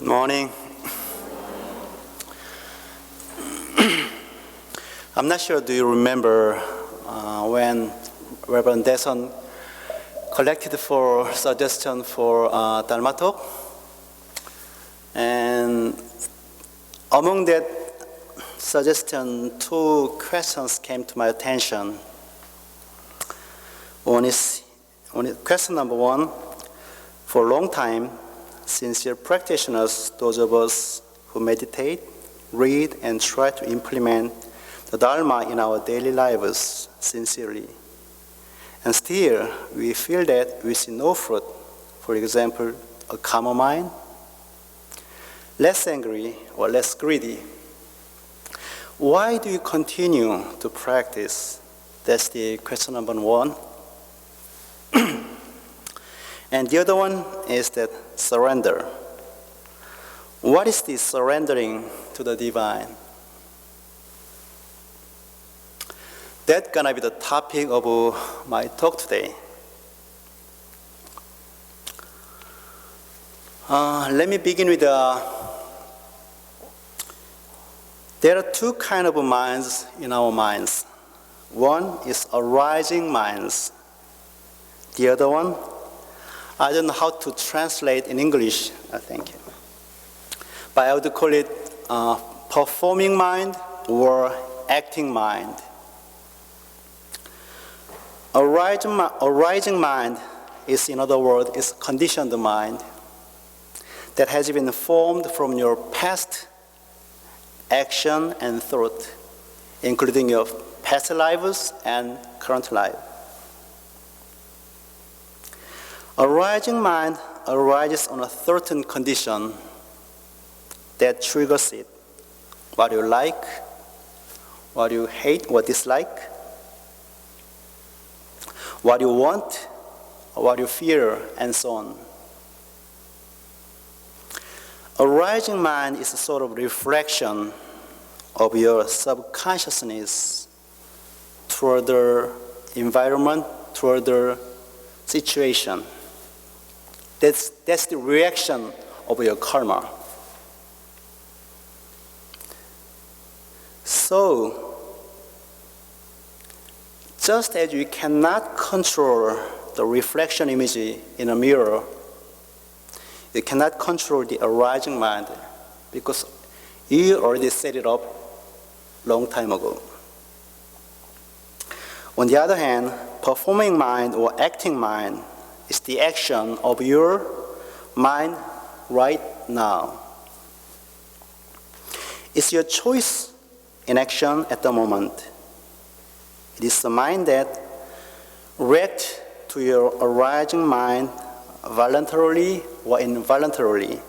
Good morning. I'm not sure, do you remember when Reverend Deson collected for suggestion for Dharma talk? And among that suggestion, two questions came to my attention. Question number one, for a long time, sincere practitioners, those of us who meditate, read, and try to implement the Dharma in our daily lives sincerely. And still, we feel that we see no fruit. For example, a calmer mind, less angry or less greedy. Why do you continue to practice? That's the question number one. And the other one is that surrender. What is this surrendering to the divine? That's gonna be the topic of my talk today. Let me begin with there are two kinds of minds in our minds. One is arising minds. The other one, I don't know how to translate in English, thank you. But I would call it performing mind or acting mind. Arising mind is, in other words, is conditioned mind that has been formed from your past action and thought, including your past lives and current life. Arising mind arises on a certain condition that triggers it. What you like, what you hate or dislike, what you want, what you fear, and so on. Arising mind is a sort of reflection of your subconsciousness toward the environment, toward the situation. That's the reaction of your karma. So, just as you cannot control the reflection image in a mirror, you cannot control the arising mind because you already set it up long time ago. On the other hand, performing mind or acting mind is the action of your mind right now. It's your choice in action at the moment. It is the mind that reacts to your arising mind voluntarily or involuntarily.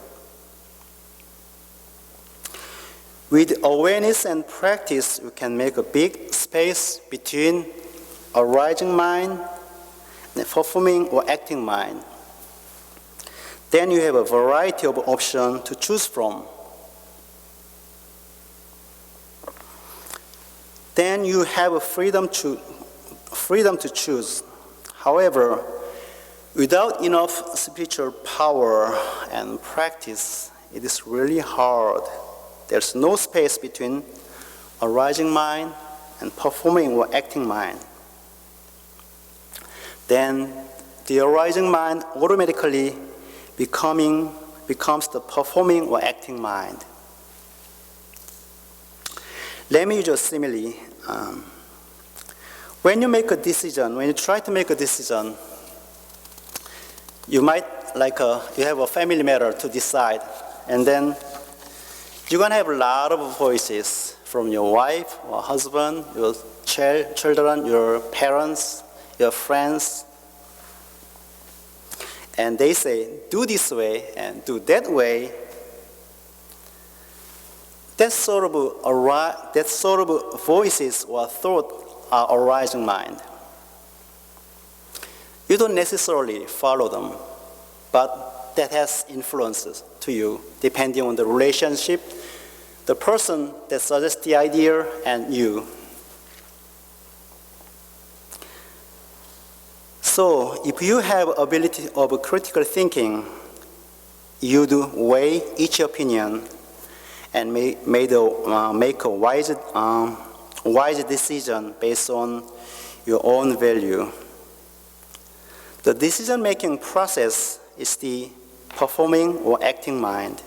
With awareness and practice, you can make a big space between arising mind and performing or acting mind. Then you have a variety of options to choose from. Then you have a freedom to choose. However, without enough spiritual power and practice, it is really hard. There's no space between arising mind and performing or acting mind. Then the arising mind automatically becomes the performing or acting mind. Let me use a simile. When you try to make a decision, you might you have a family matter to decide, and then you're gonna have a lot of voices from your wife or husband, your children, your parents, your friends, and they say, do this way and do that way. That sort of voices or thought are arising mind. You don't necessarily follow them, but that has influences to you depending on the relationship, the person that suggests the idea, and you. So if you have ability of critical thinking, you'd weigh each opinion and make a wise decision based on your own value. The decision-making process is the performing or acting mind.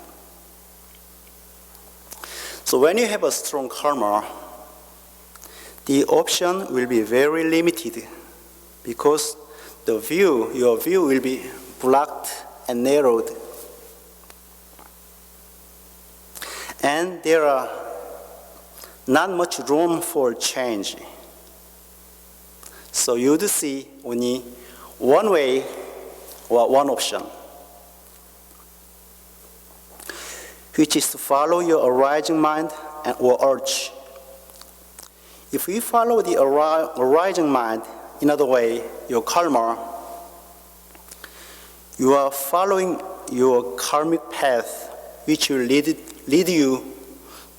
So when you have a strong karma, the option will be very limited because your view will be blocked and narrowed. And there are not much room for change. So you'd see only one way or one option, which is to follow your arising mind or urge. If we follow the arising mind, in other way, your karma, you are following your karmic path, which will lead you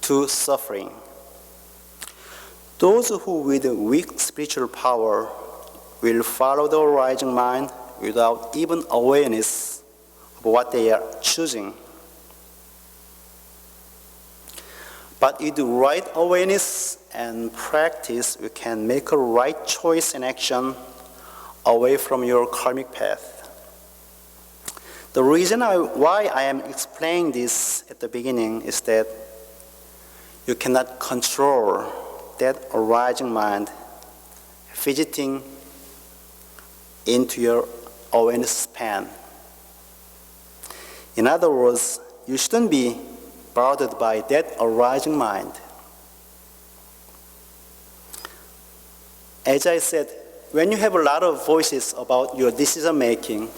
to suffering. Those who with weak spiritual power will follow the arising mind without even awareness of what they are choosing. But with the right awareness and practice, you can make a right choice and action away from your karmic path. The reason why I am explaining this at the beginning is that you cannot control that arising mind fidgeting into your awareness span. In other words, you shouldn't be bothered by that arising mind. As I said, when you have a lot of voices about your decision making,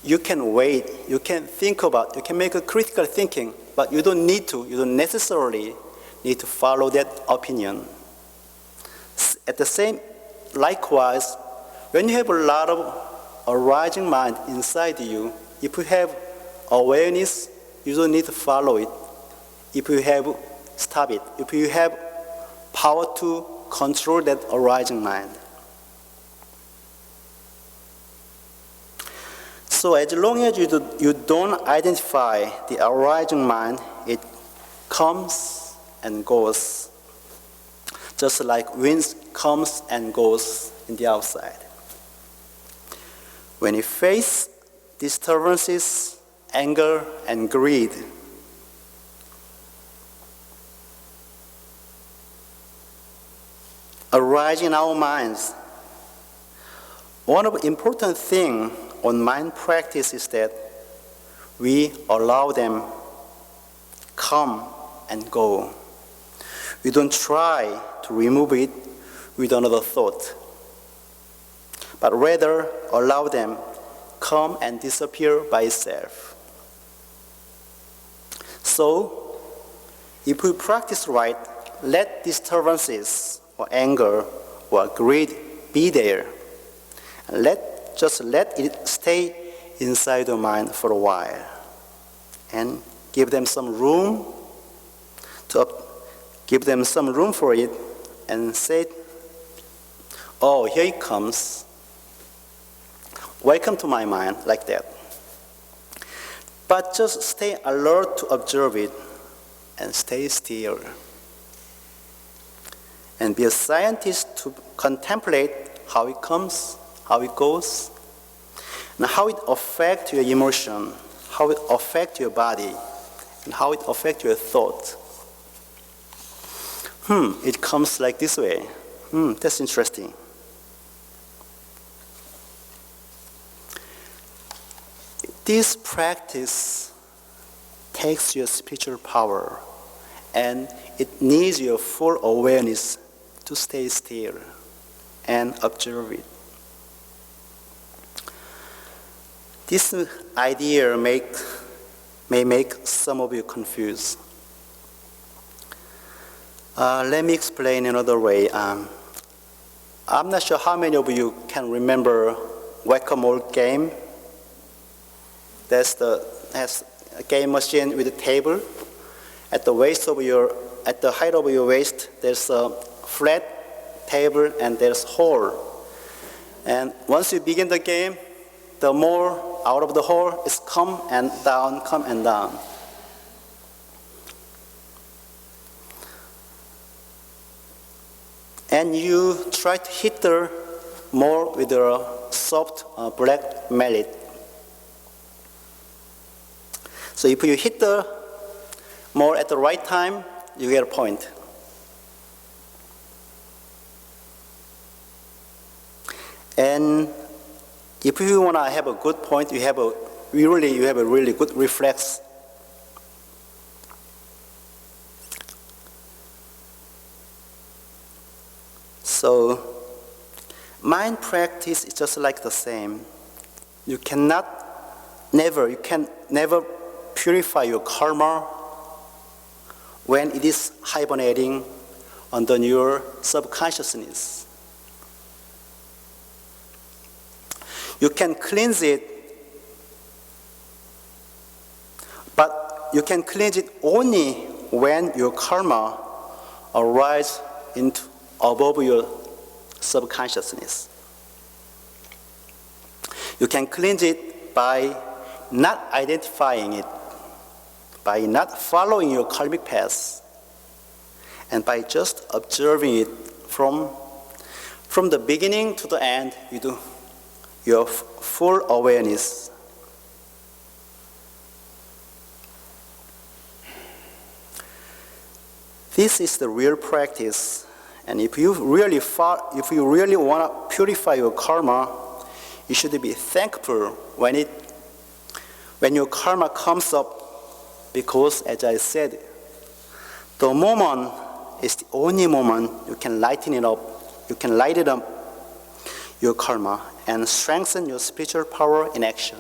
you can wait, you can think about, you can make a critical thinking, but you don't necessarily need to follow that opinion. Likewise, when you have a lot of arising mind inside you, if you have awareness, you don't need to follow it. If you have, stop it. If you have power to control that arising mind. So as long as you don't identify the arising mind, it comes and goes, just like wind comes and goes in the outside. When you face disturbances, anger, and greed, arise in our minds, one of the important things on mind practice is that we allow them come and go. We don't try to remove it with another thought, but rather allow them come and disappear by itself. So, if we practice right, let disturbances or anger or greed be there, and just let it stay inside the mind for a while, and give them some room for it, and say, "Oh, here it comes. Welcome to my mind," like that. But just stay alert to observe it, and stay still. And be a scientist to contemplate how it comes, how it goes, and how it affects your emotion, how it affects your body, and how it affects your thought. It comes like this way. That's interesting. This practice takes your spiritual power, and it needs your full awareness to stay still and observe it. This idea may make some of you confused. Let me explain another way. I'm not sure how many of you can remember whack-a-mole game. Has a game machine with a table. At the height of your waist, there's a flat table and there's a hole. And once you begin the game, the more out of the hole is come and down, come and down. And you try to hit the more with a soft black mallet. So if you hit the more at the right time, you get a point. And if you want to have a good point, you have a really good reflex. So mind practice is just like the same. You can never purify your karma when it is hibernating under your subconsciousness. You can cleanse it, but you can cleanse it only when your karma arises above your subconsciousness. You can cleanse it by not identifying it, by not following your karmic path, and by just observing it from the beginning to the end. You do your full awareness. This is the real practice. And if you really want to purify your karma, you should be thankful when your karma comes up, because as I said, the moment is the only moment you can lighten it up. You can light it up, your karma, and strengthen your spiritual power in action.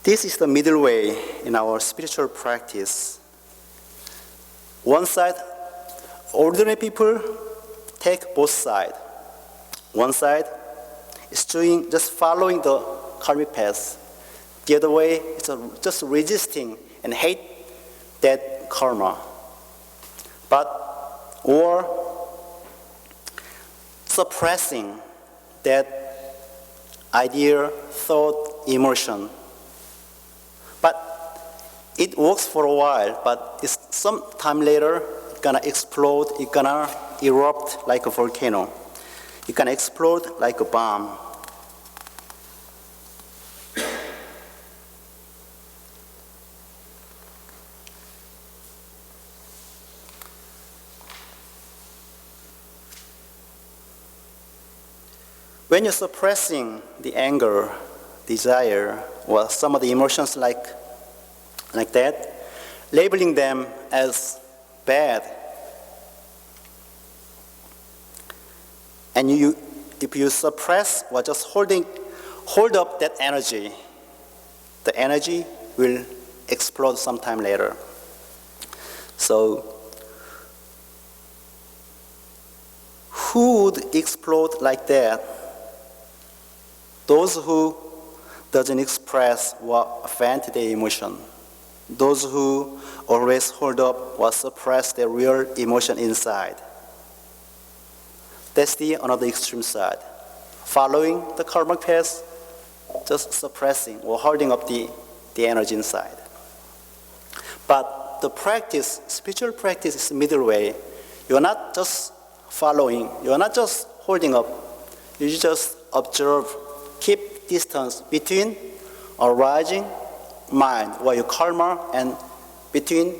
This is the middle way in our spiritual practice. One side, ordinary people take both sides. One side is just following the karmic path. The other way is just resisting and hate that karma. Or suppressing that idea, thought, emotion. But it works for a while, but some time later, it's gonna explode, it's gonna erupt like a volcano. It's gonna explode like a bomb. When you're suppressing the anger, desire, or some of the emotions like that, labeling them as bad, and if you suppress or just hold up that energy, the energy will explode sometime later. So, who would explode like that? Those who doesn't express or vent their emotion. Those who always hold up or suppress their real emotion inside. That's the another extreme side. Following the karmic path, just suppressing or holding up the energy inside. But the practice, spiritual practice, is the middle way. You're not just following, you're not just holding up, you just observe. Keep distance between arising mind or your karma and between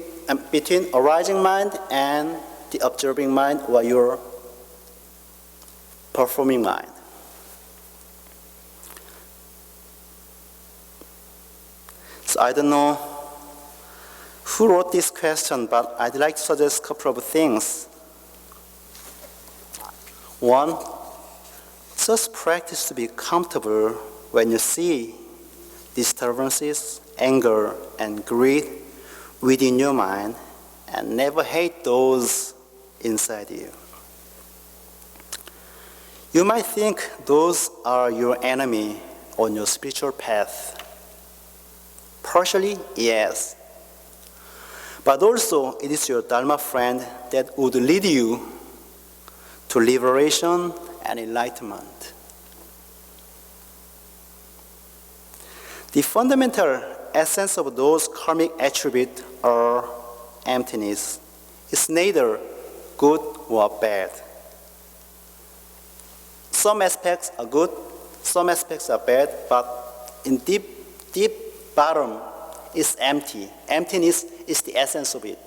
arising mind and the observing mind or your performing mind. So I don't know who wrote this question, but I'd like to suggest a couple of things. One, just practice to be comfortable when you see disturbances, anger, and greed within your mind, and never hate those inside you. You might think those are your enemy on your spiritual path. Partially, yes. But also, it is your Dharma friend that would lead you to liberation and enlightenment. The fundamental essence of those karmic attributes are emptiness. It's neither good or bad. Some aspects are good, some aspects are bad, but in deep bottom, it's empty. Emptiness is the essence of it.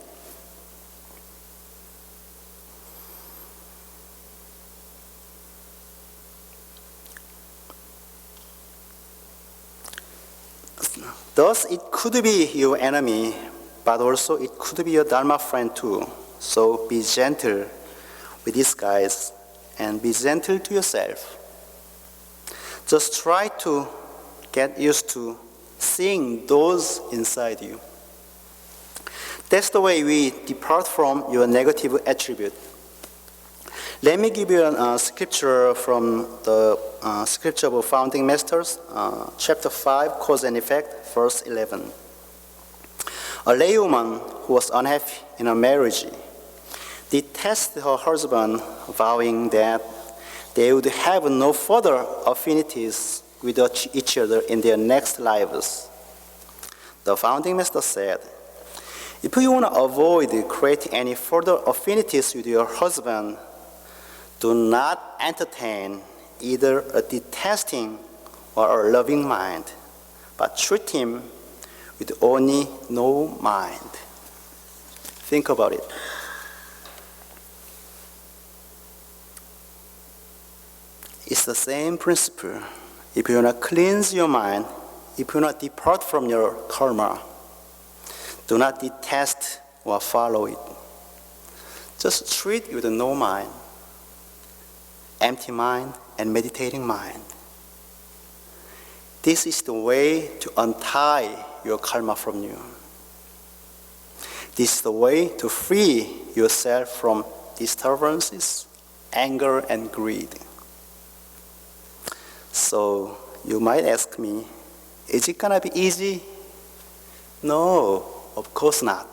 Thus, it could be your enemy, but also it could be your Dharma friend too. So be gentle with these guys and be gentle to yourself. Just try to get used to seeing those inside you. That's the way we depart from your negative attribute. Let me give you a scripture from the scripture of Founding Masters, chapter 5, Cause and Effect, verse 11. A laywoman who was unhappy in her marriage detested her husband, vowing that they would have no further affinities with each other in their next lives. The Founding Master said, if you want to avoid creating any further affinities with your husband, do not entertain either a detesting or a loving mind, but treat him with only no mind. Think about it. It's the same principle. If you want to cleanse your mind, if you want to depart from your karma, do not detest or follow it. Just treat with no mind. Empty mind and meditating mind. This is the way to untie your karma from you. This is the way to free yourself from disturbances, anger, and greed. So you might ask me, is it gonna be easy? No, of course not.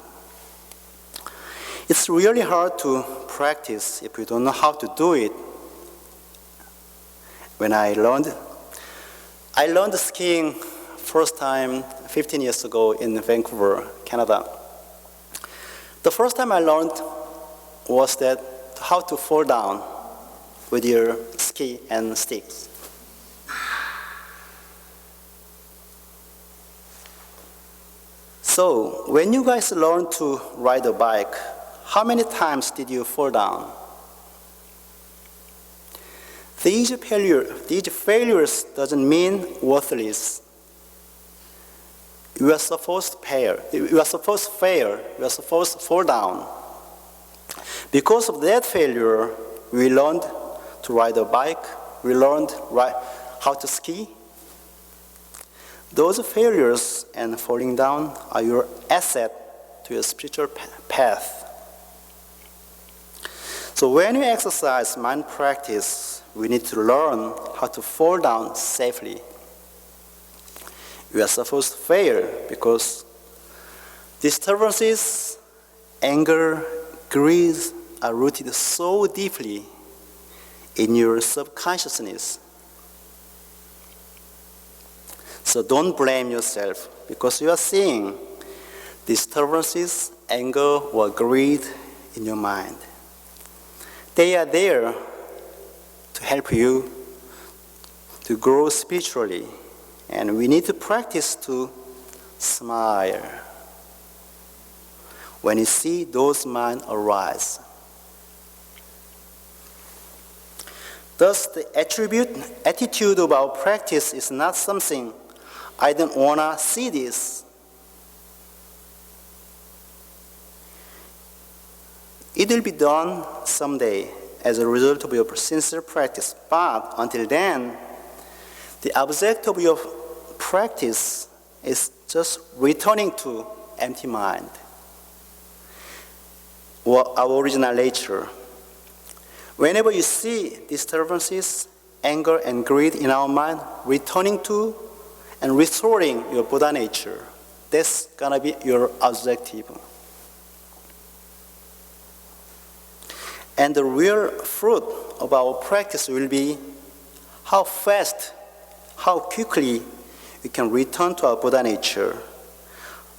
It's really hard to practice if you don't know how to do it. When I learned skiing first time 15 years ago in Vancouver, Canada. The first time I learned was that how to fall down with your ski and sticks. So when you guys learn to ride a bike, how many times did you fall down? These failures doesn't mean worthless. You are supposed to fail. You are supposed to fall down. Because of that failure, we learned to ride a bike. We learned how to ski. Those failures and falling down are your asset to your spiritual path. So when you exercise mind practice, we need to learn how to fall down safely. We are supposed to fail because disturbances, anger, greed are rooted so deeply in your subconsciousness. So don't blame yourself because you are seeing disturbances, anger, or greed in your mind. They are there to help you to grow spiritually. And we need to practice to smile when you see those minds arise. Thus, the attitude of our practice is not something I don't want to see this. It will be done someday as a result of your sincere practice. But until then, the object of your practice is just returning to empty mind, or our original nature. Whenever you see disturbances, anger, and greed in our mind, returning to and restoring your Buddha nature, that's gonna be your objective. And the real fruit of our practice will be how fast, how quickly you can return to our Buddha nature,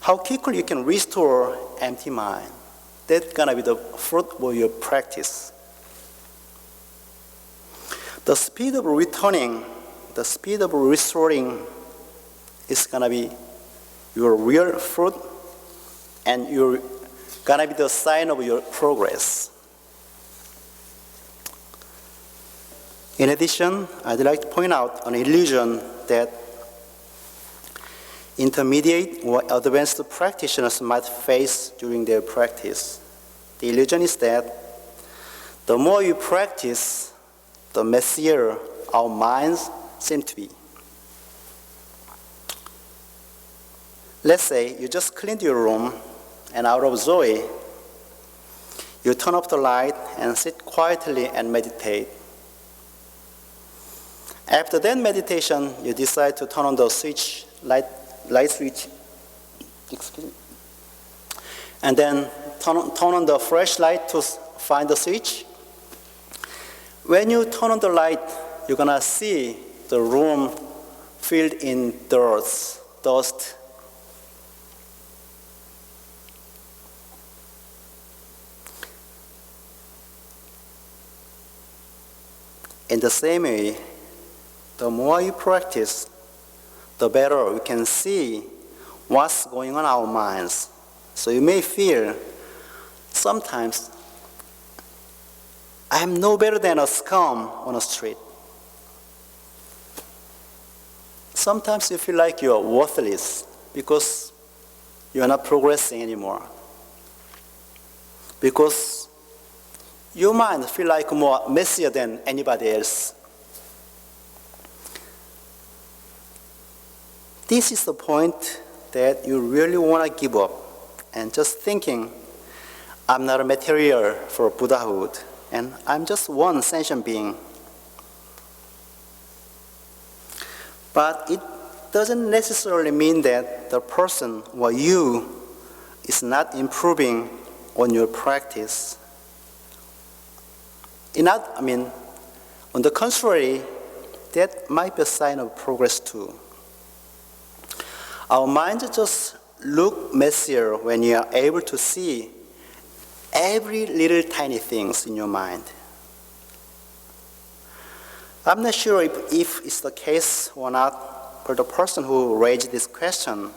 how quickly you can restore empty mind. That's gonna be the fruit of your practice. The speed of returning, the speed of restoring is gonna be your real fruit, and you're gonna be the sign of your progress. In addition, I'd like to point out an illusion that intermediate or advanced practitioners might face during their practice. The illusion is that the more you practice, the messier our minds seem to be. Let's say you just cleaned your room, and out of joy, you turn off the light and sit quietly and meditate. After that meditation, you decide to turn on the switch, light switch, excuse me, and then turn on the flashlight to find the switch. When you turn on the light, you're gonna see the room filled in dust. In the same way, the more you practice, the better you can see what's going on in our minds. So you may feel sometimes, I'm no better than a scum on the street. Sometimes you feel like you're worthless because you're not progressing anymore. Because your mind feels like more messier than anybody else. This is the point that you really want to give up and just thinking, I'm not a material for Buddhahood, and I'm just one sentient being. But it doesn't necessarily mean that the person or you is not improving on your practice. On the contrary, that might be a sign of progress too. Our minds just look messier when you are able to see every little tiny things in your mind. I'm not sure if it's the case or not for the person who raised this question,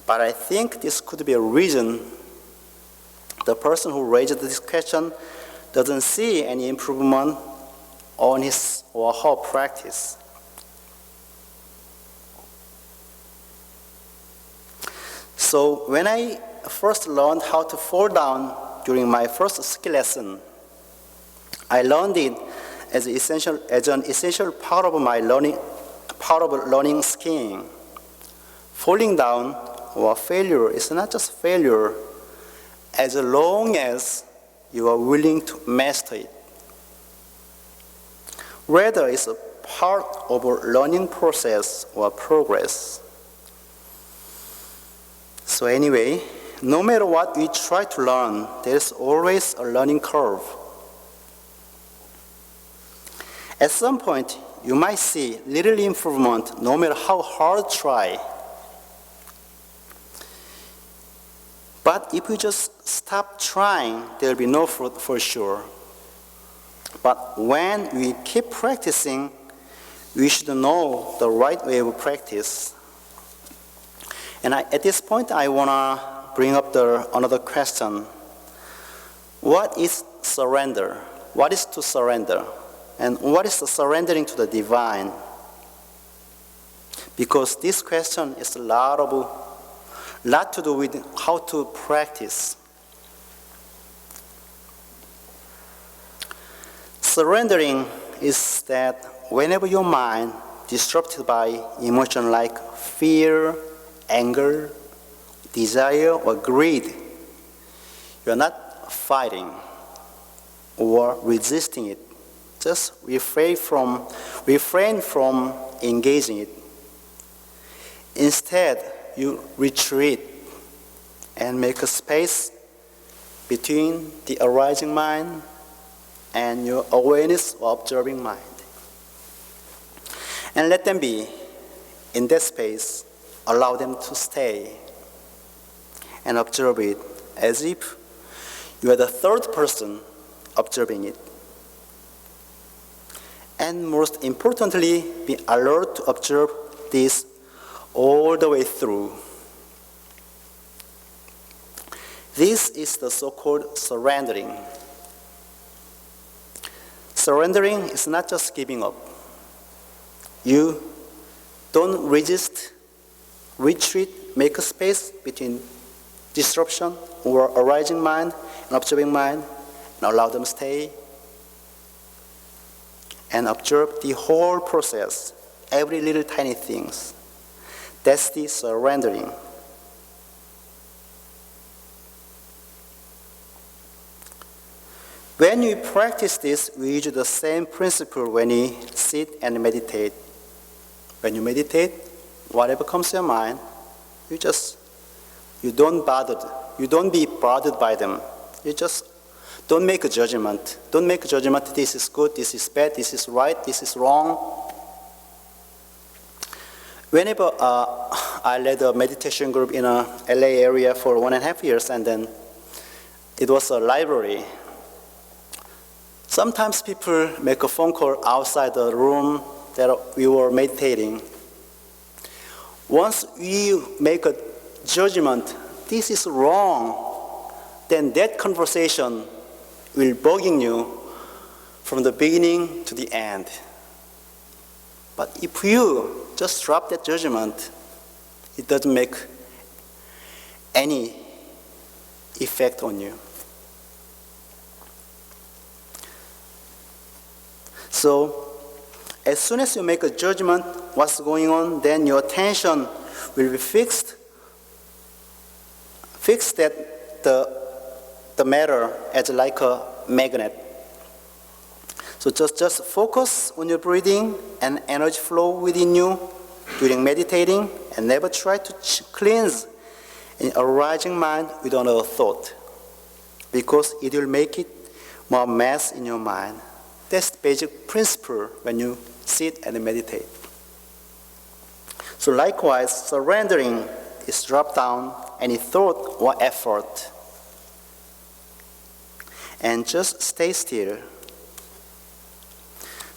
but I think this could be a reason the person who raised this question doesn't see any improvement on his or her practice. So when I first learned how to fall down during my first ski lesson, I learned it as an essential part of learning skiing. Falling down or failure is not just failure as long as you are willing to master it. Rather, it's a part of a learning process or progress. So anyway, no matter what we try to learn, there's always a learning curve. At some point, you might see little improvement no matter how hard you try. But if you just stop trying, there will be no fruit for sure. But when we keep practicing, we should know the right way of practice. And at this point, I want to bring up another question. What is surrender? What is to surrender? And what is the surrendering to the divine? Because this question is a lot to do with how to practice. Surrendering is that whenever your mind is disrupted by emotion like fear, anger, desire, or greed, you are not fighting or resisting it. Just refrain from engaging it. Instead, you retreat and make a space between the arising mind and your awareness or observing mind. And let them be. in that space, allow them to stay and observe it as if you are the third person observing it. And most importantly, be alert to observe this all the way through. This is the so-called surrendering. Surrendering is not just giving up. You don't resist, retreat, make a space between disruption or arising mind and observing mind, and allow them stay and observe the whole process, every little tiny things. That's the surrendering. When we practice this, we use the same principle when we sit and meditate. When you meditate, whatever comes to your mind, you don't be bothered by them. You just don't make a judgment. Don't make a judgment, this is good, this is bad, this is right, this is wrong. Whenever I led a meditation group in a LA area for 1.5 years, and then it was a library. Sometimes people make a phone call outside the room that we were meditating. Once we make a judgment, this is wrong, then that conversation will bugging you from the beginning to the end. But if you just drop that judgment, it doesn't make any effect on you. So, as soon as you make a judgment, what's going on, then your attention will be fixed at the matter as like a magnet. So just focus on your breathing and energy flow within you during meditating, and never try to cleanse an arising mind with another thought, because it will make it more mess in your mind. That's the basic principle when you sit and meditate. So likewise, surrendering is drop down any thought or effort and just stay still.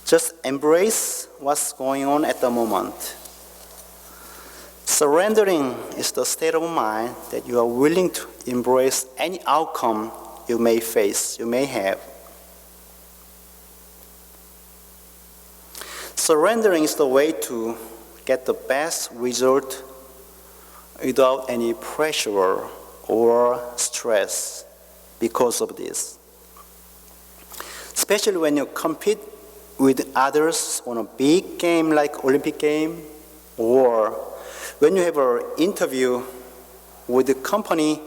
Just embrace what's going on at the moment. Surrendering is the state of mind that you are willing to embrace any outcome you may face, you may have. Surrendering is the way to get the best result without any pressure or stress because of this. Especially when you compete with others on a big game like Olympic game, or when you have an interview with a company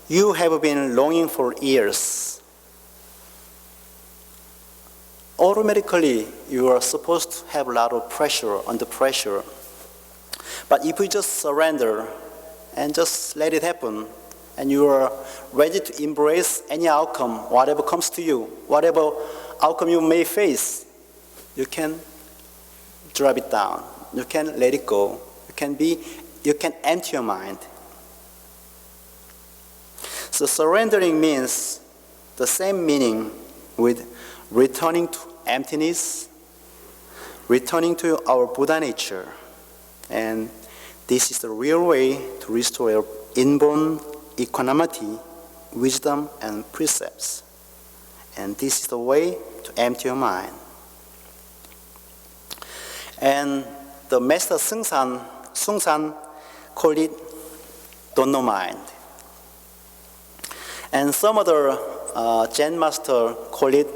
you have been longing for years. Automatically, you are supposed to have a lot of pressure, under pressure. But if you just surrender and just let it happen, and you are ready to embrace any outcome, whatever comes to you, whatever outcome you may face, you can drop it down. You can let it go. You can empty your mind. So surrendering means the same meaning with returning to emptiness, returning to our Buddha nature. And this is the real way to restore our inborn equanimity, wisdom, and precepts. And this is the way to empty your mind. And the Master Sungsan called it don't know mind. And some other Zen master call it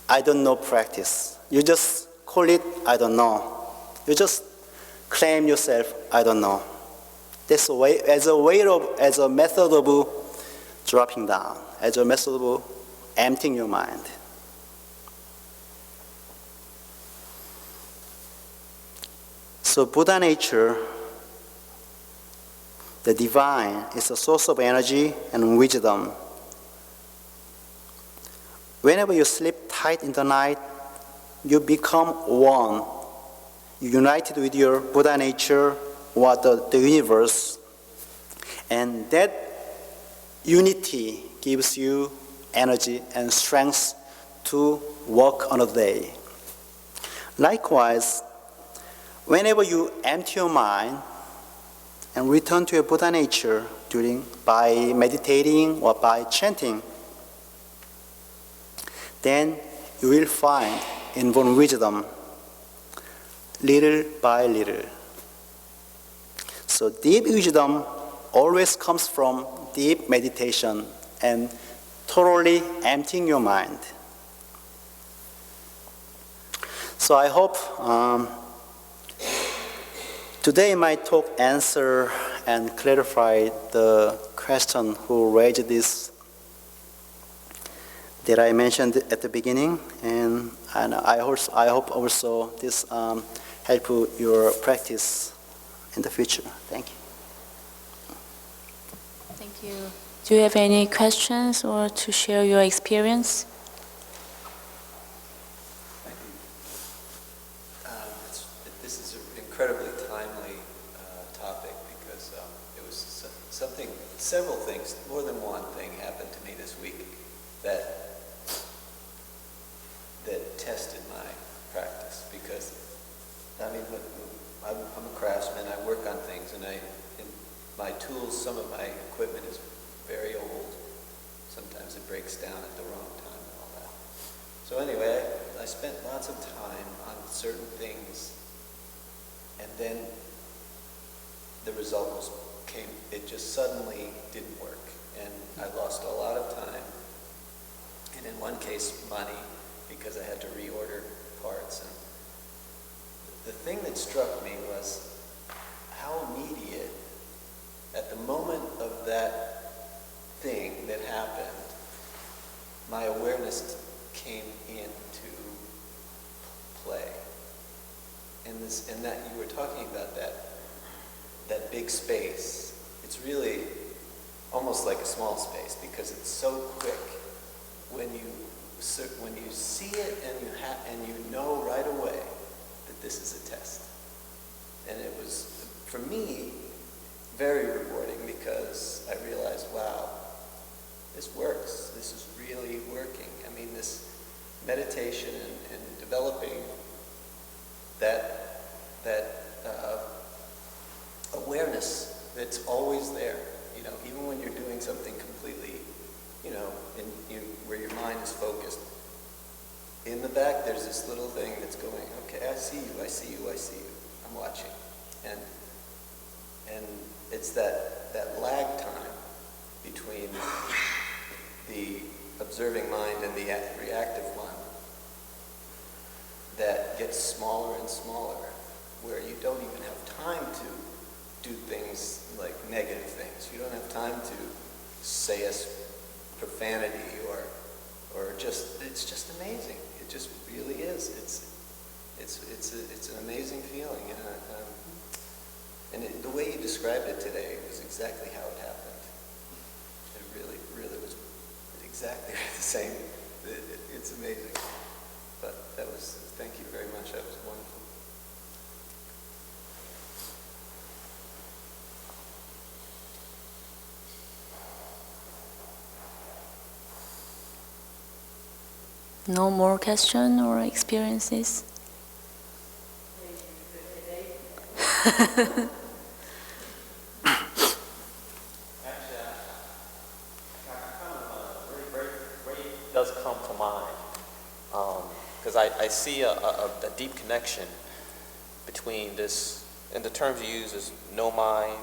I don't know practice. You just call it I don't know. You just claim yourself I don't know. That's a way, as a method of dropping down, as a method of emptying your mind. So Buddha nature, the divine, is a source of energy and wisdom. Whenever you sleep tight in the night, you become one. united with your Buddha nature or the universe, and that unity gives you energy and strength to work on a day. Likewise, whenever you empty your mind and return to your Buddha nature by meditating or by chanting, then you will find inborn wisdom little by little. So deep wisdom always comes from deep meditation and thoroughly emptying your mind. So I hope today my talk answer and clarify the question who raised this that I mentioned at the beginning, and I hope also this help your practice in the future. Thank you. Thank you. Do you have any questions or to share your experience? This is an incredibly timely topic because it was several things, more than one thing happened to me this week that tested my practice. Because, I mean, I'm a craftsman, I work on things, and my tools, some of my equipment is very old. Sometimes it breaks down at the wrong time and all that. So anyway, I spent lots of time on certain things, and then the result it just suddenly didn't work. And I lost a lot of time, and in one case, money, because I had to reorder parts. And the thing that struck me was how immediate, at the moment of that thing that happened, my awareness came into play. And that you were talking about that big space. It's really almost like a small space because it's so quick when you see it and you know right away that this is a test. And it was, for me, very rewarding because I realized, wow, this works. This is really working. I mean, this meditation and developing that awareness that's always there. You know, even when you're doing something completely, where your mind is focused. In the back, there's this little thing that's going, okay, I see you, I see you, I see you. I'm watching. And it's that lag time between the observing mind and the reactive one that gets smaller and smaller, where you don't even have time to do things like negative things. You don't have time to say a profanity or just, it's just amazing. It just really is. It's an amazing feeling, and the way you described it today was exactly how it happened. It really was exactly the same. It's amazing. But thank you very much. That was wonderful. No more question or experiences? Does come to mind because I see a deep connection between this, and the terms you use is no mind,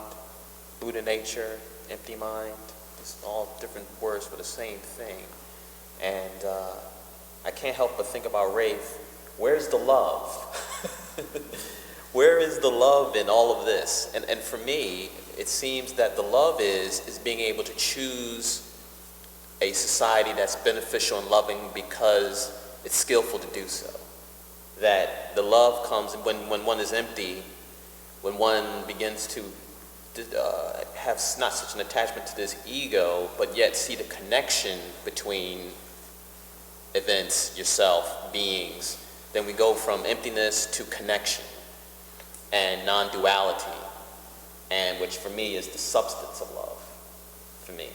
Buddha nature, empty mind. It's all different words for the same thing, and I can't help but think about Rafe. Where's the love? Where is the love in all of this? And for me, it seems that the love is being able to choose a society that's beneficial and loving because it's skillful to do so. That the love comes when one is empty, when one begins to have not such an attachment to this ego, but yet see the connection between events, yourself, beings. Then we go from emptiness to connection. and non-duality, and which for me is the substance of love, for me.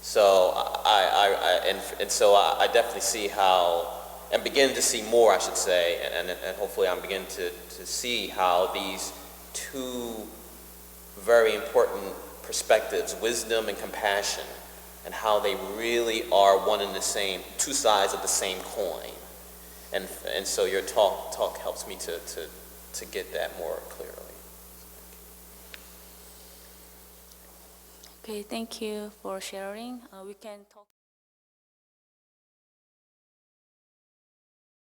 So I definitely see how, and begin to see more, I should say, and hopefully I'm beginning to see how these two very important perspectives, wisdom and compassion, and how they really are one and the same, two sides of the same coin. And so your talk helps me to get that more clearly. Okay, thank you for sharing. We can talk.